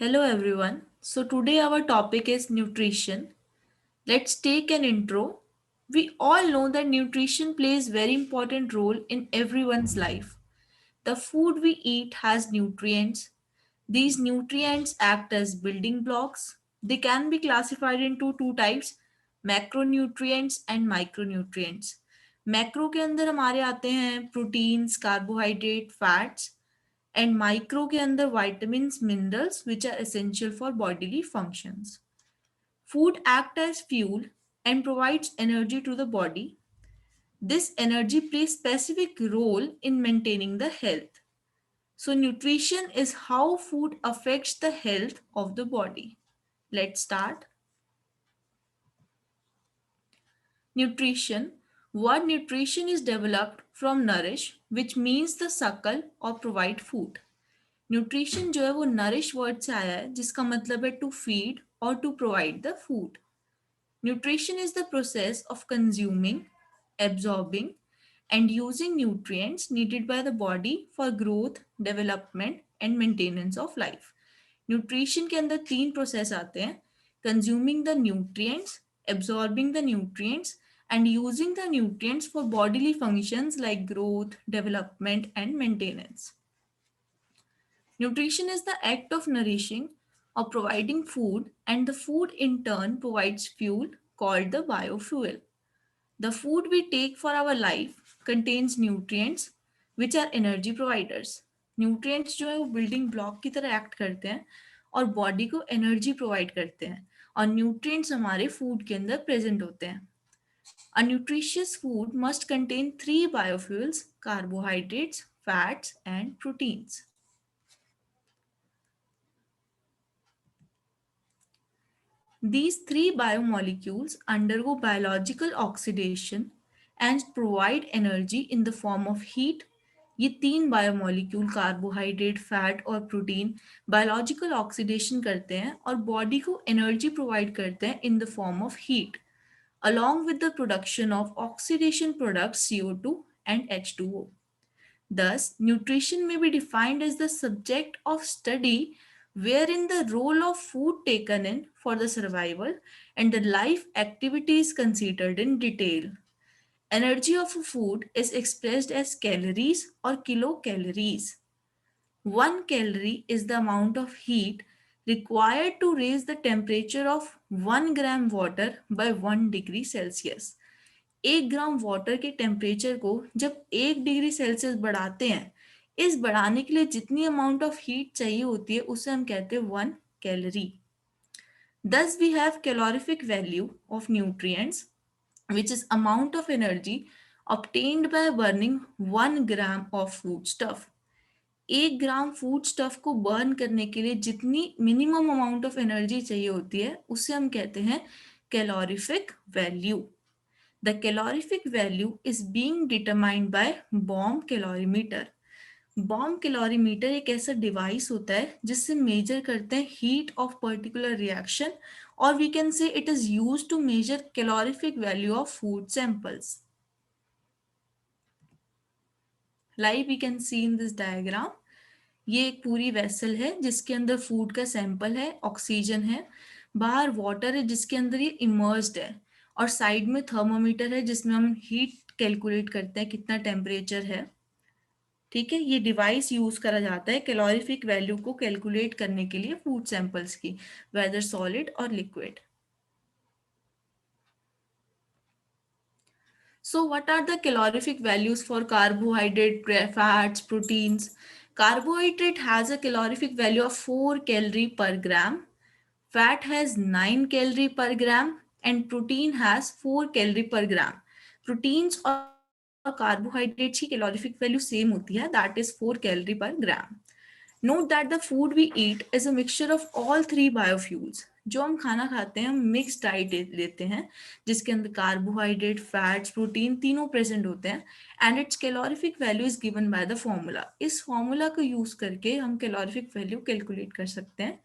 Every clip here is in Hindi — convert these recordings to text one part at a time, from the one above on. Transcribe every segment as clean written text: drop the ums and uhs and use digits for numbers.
Hello everyone. So today our topic is nutrition. Let's take an intro. We all know that nutrition plays very important role in everyone's life. The food we eat has nutrients. These nutrients act as building blocks. They can be classified into two types, macronutrients and micronutrients. Macro के अंदर हमारे आते हैं proteins, carbohydrate, fats and micro के अंदर vitamins, minerals which are essential for bodily functions. Food act as fuel and provides energy to the body. This energy plays specific role in maintaining the health. So nutrition is how food affects the health of the body. Let's start. Nutrition. Word nutrition is developed from nourish, which means the suckle or provide food. Nutrition जो है वो नरिश वर्ड से आया है जिसका मतलब है टू फीड और to provide the food. Nutrition is the process of consuming, absorbing and using nutrients needed by the body for growth, development and maintenance of life. Nutrition के अंदर तीन प्रोसेस आते हैं: consuming the nutrients, absorbing the nutrients and using the nutrients for bodily functions like growth, development and maintenance. Nutrition is the act of nourishing or providing food, and the food in turn provides fuel called the biofuel. The food we take for our life contains nutrients which are energy providers. Nutrients जो है वो building block की तरह act करते हैं और body को energy provide करते हैं और nutrients हमारे food के अंदर present होते हैं. A nutritious food must contain three biofuels: carbohydrates, fats, and proteins. These three biomolecules undergo biological oxidation and provide energy in the form of heat. ये तीन बायोमोलिक्यूल कार्बोहाइड्रेट, फैट और प्रोटीन बायोलॉजिकल ऑक्सीडेशन करते हैं और बॉडी को एनर्जी प्रोवाइड करते हैं in the form of heat along with the production of oxidation products CO2 and H2O. Thus, nutrition may be defined as the subject of study wherein the role of food taken in for the survival and the life activity is considered in detail. Energy of a food is expressed as calories or kilocalories. 1 calorie is the amount of heat required to raise the temperature of 1 gram water by 1 degree Celsius. 1 gram water के टेम्परेचर को जब 1 डिग्री सेल्सियस बढ़ाते हैं, इस बढ़ाने के लिए जितनी अमाउंट ऑफ हीट चाहिए होती है उसे हम कहते हैं 1 calorie. Thus we have calorific value of nutrients, which is amount of energy obtained by burning 1 gram of food stuff. 1 gram food stuff को बर्न करने के लिए जितनी मिनिमम अमाउंट ऑफ एनर्जी चाहिए होती है उसे हम कहते हैं calorific value. The calorific value is being determined by bomb calorimeter. Bomb calorimeter एक ऐसा डिवाइस होता है जिससे मेजर करते हैं हीट ऑफ पर्टिकुलर रिएक्शन और we can say it is used to measure calorific value of food samples. Like we can see in this diagram, ये एक पूरी वेसल है जिसके अंदर फूड का सैंपल है, ऑक्सीजन है, बाहर वाटर है जिसके अंदर ये इमर्स्ड है और साइड में थर्मोमीटर है जिसमें हम हीट कैलकुलेट करते हैं कितना टेम्परेचर है. ठीक है, ये डिवाइस यूज करा जाता है कैलोरीफिक वैल्यू को कैलकुलेट करने के लिए फूड सैंपल्स की, वेदर सॉलिड और liquid. So what are the calorific values for carbohydrate, fats, proteins? Carbohydrate has a calorific value of 4 calorie per gram. Fat has 9 calorie per gram and protein has 4 calorie per gram. Proteins और carbohydrates की calorific value same होती है, that is 4 calorie per gram. Note that the food we eat is a mixture of all three biofuels. जो हम खाना खाते हैं हम मिक्स डाइट लेते हैं जिसके अंदर कार्बोहाइड्रेट, फैट्स, प्रोटीन तीनों प्रेजेंट होते हैं and it's calorific value is given by the formula. इस फॉर्मूला को यूज करके हम कैलोरीफिक वैल्यू कैलकुलेट कर सकते हैं.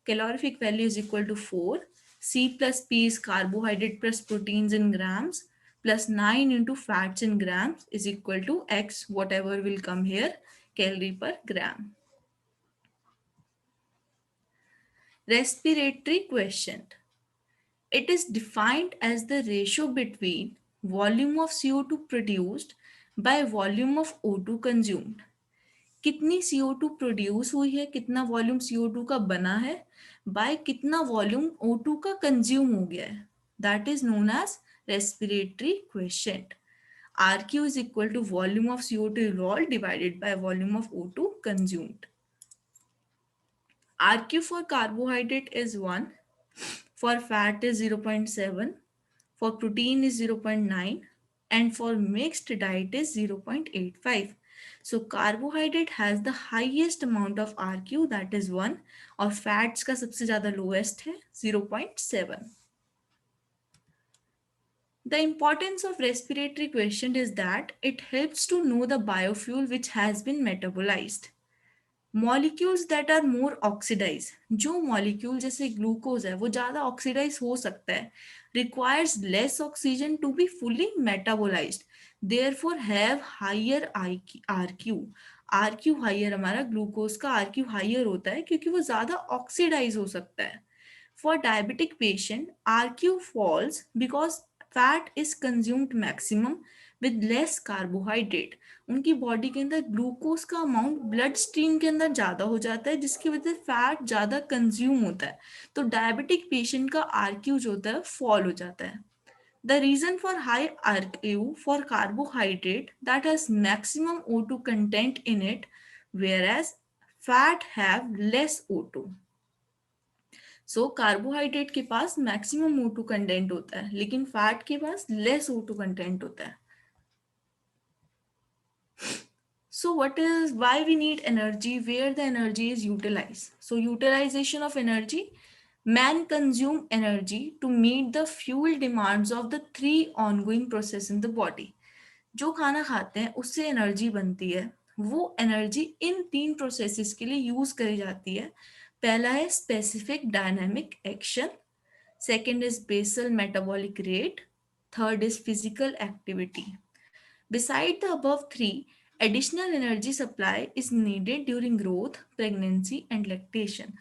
Calorific value is equal to 4. C plus P is carbohydrate plus proteins in grams plus 9 into fats in grams is equal to X, whatever will come here, calorie per gram. Respiratory quotient. It is defined as the ratio between volume of CO2 produced by volume of O2 consumed. कितनी CO2 प्रोड्यूस हुई है, कितना वॉल्यूम CO2 का बना है, बाय कितना वॉल्यूम O2 का कंज्यूम हो गया है. That is known as respiratory question. RQ is equal to volume of CO2 evolved divided by volume of O2 consumed. RQ for carbohydrate is 1, for fat is 0.7, for protein is 0.9, and for mixed diet is 0.85. So carbohydrate has the highest amount of RQ, that is 1, और fats का सबसे ज़्यादा lowest है 0.7. The importance of respiratory quotient is that it helps to know the biofuel which has been metabolized. Molecules that are more oxidize, जो मॉलिक्यूल जैसे ग्लूकोज है वो ज़्यादा ऑक्सीडाइज हो सकता है, requires less oxygen to be fully metabolized, therefore have higher R Q. R Q higher, हमारा ग्लूकोज का आर क्यू हायर होता है क्योंकि वो ज़्यादा ऑक्सीडाइज हो सकता है. For diabetic patient, RQ falls because fat is consumed maximum with less carbohydrate. उनकी बॉडी के अंदर ग्लूकोज का अमाउंट ब्लड स्ट्रीम के अंदर ज़्यादा हो जाता है जिसकी वजह से फैट ज़्यादा कंज्यूम होता है. तो डायबिटिक पेशेंट का आरक्यू जो होता है फॉल हो जाता है. The reason for high RQ for carbohydrate that has maximum O2 content in it, whereas fat have less O2. So carbohydrate के पास मैक्सिमम O2 कंटेंट होता है लेकिन फैट के पास लेस O2 कंटेंट होता है. So what is why we need energy, where the energy is utilized? So utilization of energy, man consume energy to meet the fuel demands of the three ongoing process in the body. जो खाना खाते हैं उससे एनर्जी बनती है, वो एनर्जी इन तीन प्रोसेसेस के लिए यूज करी जाती है. पहला है specific dynamic action, second is basal metabolic rate, third is physical activity. Beside the above three, additional energy supply is needed during growth, pregnancy and lactation.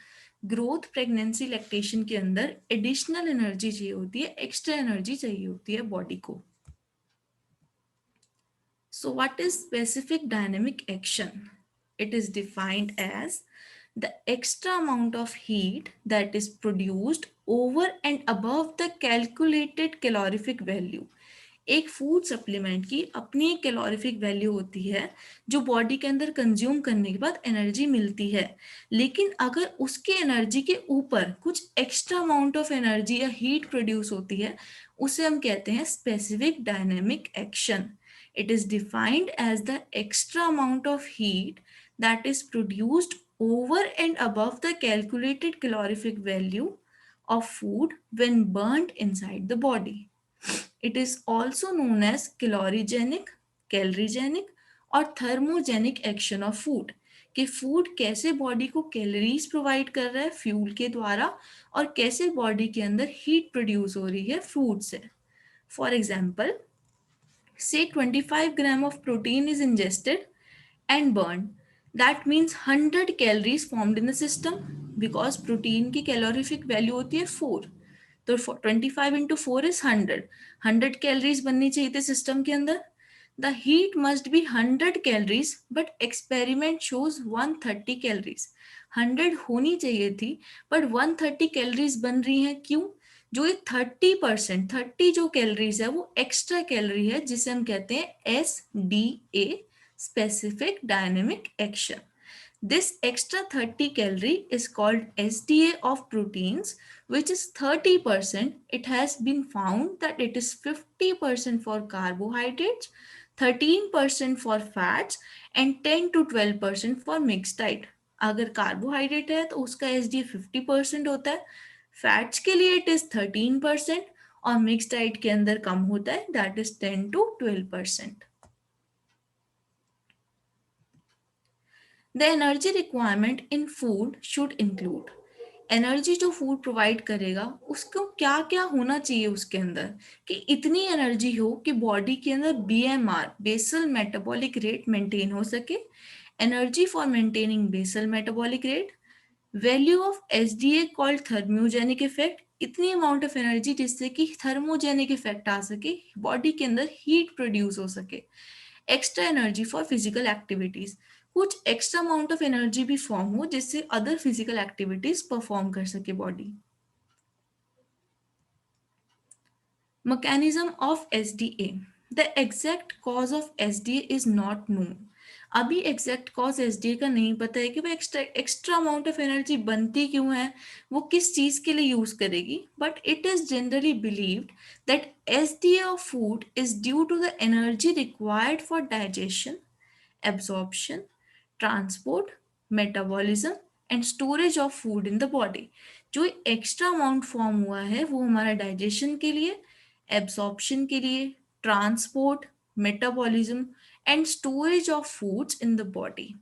Growth, pregnancy, lactation के अंदर एडिशनल एनर्जी चाहिए होती है, एक्स्ट्रा एनर्जी चाहिए होती है बॉडी को. So what is specific dynamic action? It is defined as the extra amount of heat that is produced over and above the calculated calorific value. एक फूड सप्लीमेंट की अपनी एक कैलोरीफिक वैल्यू होती है जो बॉडी के अंदर कंज्यूम करने के बाद एनर्जी मिलती है, लेकिन अगर उसके एनर्जी के ऊपर कुछ एक्स्ट्रा अमाउंट ऑफ एनर्जी या हीट प्रोड्यूस होती है उसे हम कहते हैं specific dynamic action. It is defined as the extra amount of heat that is produced over and above the calculated calorific value of food when burnt inside the body. It is also known as calorigenic, calorigenic और thermogenic action of food. कि फूड कैसे बॉडी को कैलोरीज प्रोवाइड कर रहा है फ्यूल के द्वारा और कैसे बॉडी के अंदर हीट प्रोड्यूस हो रही है फूड से. For example, say 25 gram of protein is ingested and burned, that means 100 calories formed in the system because protein की calorific value होती है 4. तो 25 into 4 is 100. 100 calories बननी चाहिए थे सिस्टम के अंदर. The heat must be 100 calories but experiment shows 130 calories. 100 होनी चाहिए थी but 130 calories बन रही हैं. क्यों? जो ये 30%, 30 जो कैलोरीज है वो एक्स्ट्रा कैलोरी है जिसे हम कहते हैं SDA, specific dynamic action. This extra 30 calorie is called SDA of proteins, which is 30%. It has been found that it is 50% for carbohydrates, 13% for fats and 10 to 12% for mixed diet. अगर कार्बोहाइड्रेट है तो उसका SDA 50% होता है, फैट्स के लिए इट इज 13% और मिक्स डाइट के अंदर कम होता है, that is 10 to 12%. The energy requirement in food should include, energy जो फूड प्रोवाइड करेगा उसको क्या क्या होना चाहिए उसके अंदर कि इतनी एनर्जी हो कि बॉडी के अंदर BMR, basal metabolic rate maintain हो सके. Energy for maintaining basal metabolic rate, value of SDA called thermogenic effect, इतनी अमाउंट ऑफ एनर्जी जिससे कि थर्मोजेनिक इफेक्ट आ सके, बॉडी के अंदर हीट प्रोड्यूस हो सके। Extra energy for physical activities, कुछ एक्स्ट्रा अमाउंट ऑफ एनर्जी भी फॉर्म हो जिससे अदर फिजिकल एक्टिविटीज परफॉर्म कर सके body. Mechanism of SDA. The exact cause of SDA is not known. अभी एग्जैक्ट कॉज एसडीए का नहीं पता है कि वो एक्स्ट्रा अमाउंट ऑफ एनर्जी बनती क्यों है, वो किस चीज के लिए यूज करेगी, but it is generally believed that SDA of food is due to the energy required for digestion, absorption, transport, metabolism and storage of food in the body. जो एक्स्ट्रा अमाउंट फॉर्म हुआ है वो हमारा डाइजेशन के लिए, एब्सॉर्प्शन के लिए, transport, metabolism and storage of foods in the body.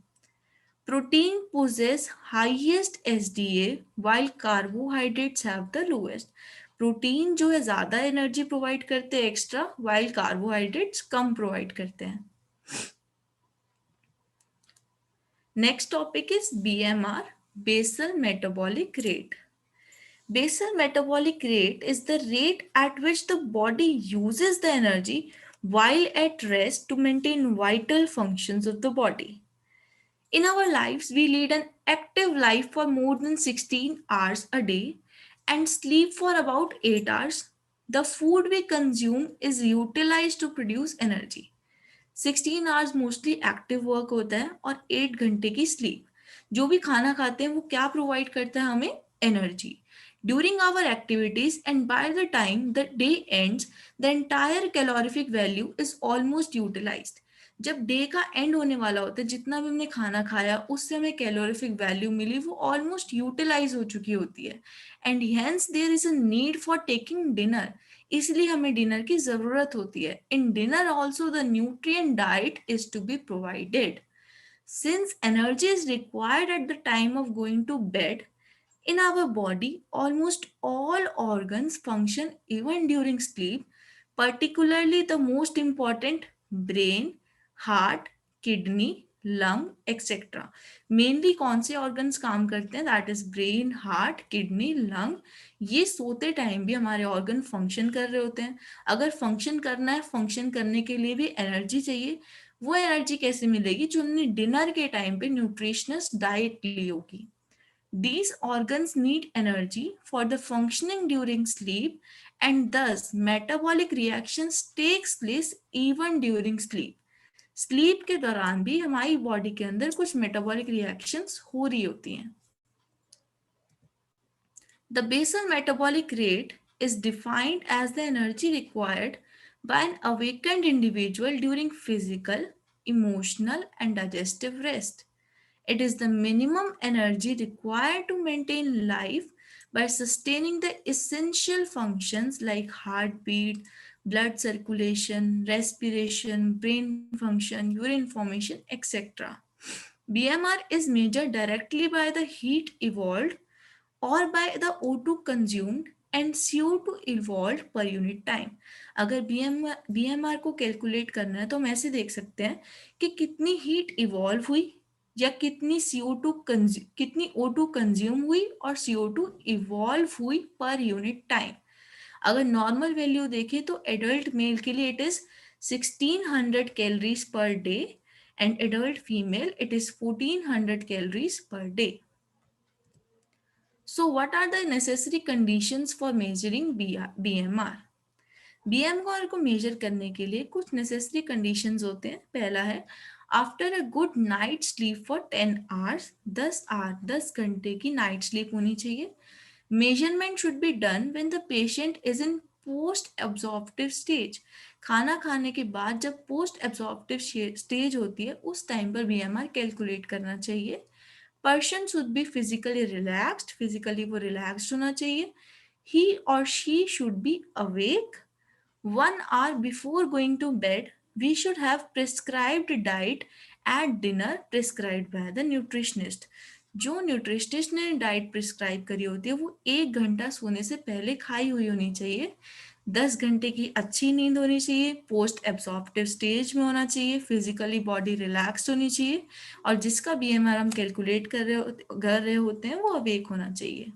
Protein possess highest SDA while carbohydrates have the lowest. Protein जो है ज्यादा एनर्जी प्रोवाइड करते हैं एक्स्ट्रा, while कार्बोहाइड्रेट्स कम प्रोवाइड करते हैं। Next topic is BMR, basal metabolic rate. Basal metabolic rate is the rate at which the body uses the energy while at rest to maintain vital functions of the body. In our lives, we lead an active life for more than 16 hours a day and sleep for about 8 hours. The food we consume is utilized to produce energy. 16 hours mostly active work होता है और 8 घंटे की स्लीप। जो भी खाना खाते हैं वो क्या प्रोवाइड करता है हमें, energy. During our activities and by the time the day ends the entire calorific value is almost utilized. जब डे का एंड होने वाला होता है, जितना भी हमने खाना खाया उससे हमें कैलोरीफिक वैल्यू मिली वो ऑलमोस्ट यूटिलाइज हो चुकी होती है। And hence there is a need for taking dinner, इसलिए हमें डिनर की जरूरत होती है। In dinner also the nutrient diet is to be provided. Since energy is required at the time of going to bed, in our body, almost all organs function even during sleep, particularly the most important brain, heart, kidney, lung, etc. Mainly कौन से ऑर्गन्स काम करते हैं, that is brain, heart, kidney, lung. ये सोते टाइम भी हमारे ऑर्गन फंक्शन कर रहे होते हैं। अगर फंक्शन करना है, फंक्शन करने के लिए भी एनर्जी चाहिए। वो एनर्जी कैसे मिलेगी, जो हमने डिनर के टाइम पे न्यूट्रिशनस डाइट ली होगी। These organs need energy for the functioning during sleep, and thus metabolic reactions takes place even during sleep. Sleep के दौरान भी हमारी बॉडी के अंदर कुछ मेटाबॉलिक रिएक्शंस हो रही होती हैं। The basal metabolic rate is defined as the energy required by an awakened individual during physical, emotional, and digestive rest. It is the minimum energy required to maintain life by sustaining the essential functions like heartbeat, blood circulation, respiration, brain function, urine formation, etc. BMR is measured directly by the heat evolved or by the O2 consumed and CO2 evolved per unit time. अगर BMR को कैलकुलेट करना है तो हम ऐसे देख सकते हैं कि कितनी हीट इवॉल्व हुई या कितनी कितनी O2 कंज्यूम हुई और CO2 इवॉल्व हुई पर यूनिट टाइम। अगर नॉर्मल वैल्यू देखें तो एडल्ट मेल के लिए it is 1600 calories per day and adult female it is 1400 calories per day. So what are the necessary conditions for measuring BMR? BMR को मेजर करने के लिए कुछ नेसेसरी कंडीशंस होते हैं। पहला है after a good night sleep for 10 hours, 10 घंटे की नाइट स्लीप होनी चाहिए। Measurement should be done when the patient is in post absorptive stage. खाना खाने के बाद जब पोस्ट एब्जॉर्प्टिव स्टेज होती है उस टाइम पर BMR कैलकुलेट करना चाहिए। Person should be physically relaxed, physically वो रिलैक्स्ड होना चाहिए। ही और she should be awake 1 hour before going to bed. We should have prescribed diet at dinner prescribed by the nutritionist. जो न्यूट्रिशनिस्ट ने डाइट प्रिस्क्राइब करी होती है वो 1 घंटा सोने से पहले खाई हुई होनी चाहिए। 10 घंटे की अच्छी नींद होनी चाहिए, पोस्ट एब्जॉर्प्टिव स्टेज में होना चाहिए, फिजिकली बॉडी रिलैक्स्ड होनी चाहिए, और जिसका बीएमआर हम कैलकुलेट कर रहे होते हैं वो अवेक होना चाहिए।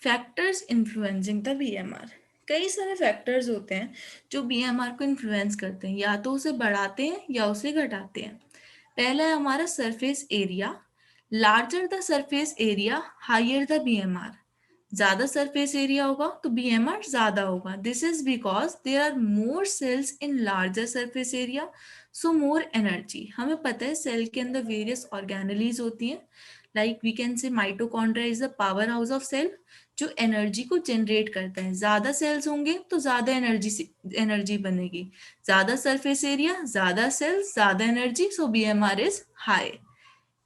Factors influencing the BMR. कई सारे फैक्टर्स होते हैं जो बीएमआर को इन्फ्लुएंस करते हैं, या तो उसे बढ़ाते हैं या उसे घटाते हैं। पहला है हमारा surface area. Larger the surface area higher the BMR. ज्यादा सरफेस एरिया होगा तो बीएमआर ज्यादा होगा। This is because there are more cells in larger surface area, so more energy. हमें पता है सेल के अंदर वेरियस ऑर्गेनेलीज होती हैं, like we can say mitochondria is the power house of cell, जो एनर्जी को जनरेट करता है। ज्यादा सेल्स होंगे तो ज्यादा एनर्जी बनेगी। ज्यादा सरफेस एरिया, ज्यादा सेल्स, ज्यादा energy, so BMR is high.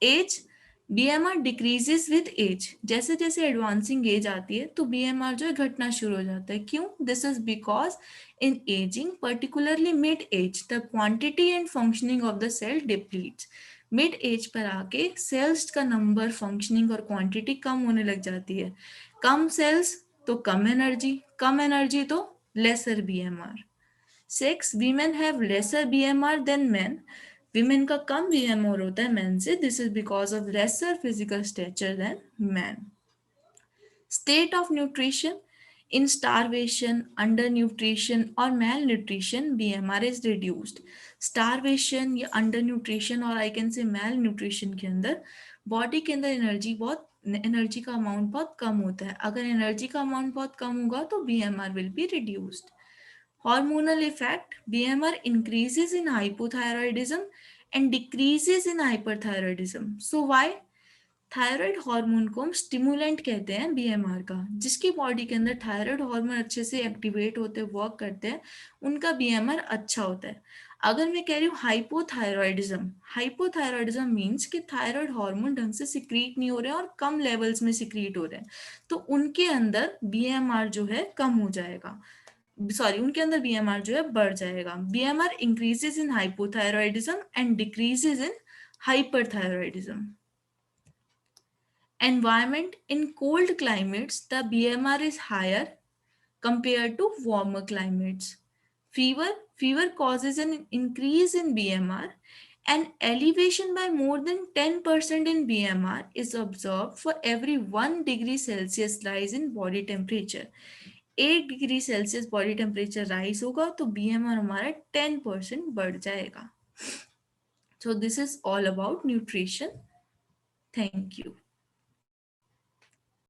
Age, BMR decreases with age. जैसे जैसे एडवांसिंग एज आती है तो बीएमआर जो है घटना शुरू हो जाता है। क्यों? This is because in ageing, particularly mid age, the quantity and functioning of the cell depletes. Mid age पर आके सेल्स का नंबर, फंक्शनिंग और क्वांटिटी कम होने लग जाती है। कम सेल्स तो कम एनर्जी तो lesser BMR. Sex, women have lesser BMR than man. Women का कम बीएमआर होता है मैन से। This is because of lesser physical stature than man. State of nutrition, in starvation, under nutrition और mail nutrition BMR is reduced. Starvation या अंडर न्यूट्रिशन और I can say mail nutrition के अंदर बॉडी के अंदर एनर्जी का अमाउंट बहुत कम होता है। अगर एनर्जी का अमाउंट बहुत कम होगा तो BMR will be reduced. Hormonal effect, BMR increases in hypothyroidism and decreases in hyperthyroidism. So why? Thyroid hormone को हम स्टिमुलेंट कहते हैं बीएमआर का। जिसकी बॉडी के अंदर थायराइड हार्मोन अच्छे से एक्टिवेट होते, वर्क करते हैं, उनका बीएमआर अच्छा होता है। अगर मैं कह रही हूँ हाइपोथायरॉयडिज्म, हाइपोथायरॉयडिज्म मीन्स कि थायराइड हार्मोन ढंग से सिक्रीट नहीं हो रहे हैं और कम लेवल्स में सिक्रीट हो रहे हैं, तो उनके अंदर बीएमआर जो है कम हो जाएगा। सॉरी, उनके अंदर बीएमआर जो है बढ़ जाएगा। BMR increases in hypothyroidism and decreases in hyperthyroidism. Environment, in cold climates the BMR is higher compared to warmer climates. Fever causes an increase in BMR. An elevation by more than 10% in BMR is observed for every 1 degree Celsius rise in body temperature. 1 degree Celsius body temperature rise होगा तो बीएमआर हमारा 10% बढ़ जाएगा। So this is all about nutrition. Thank you.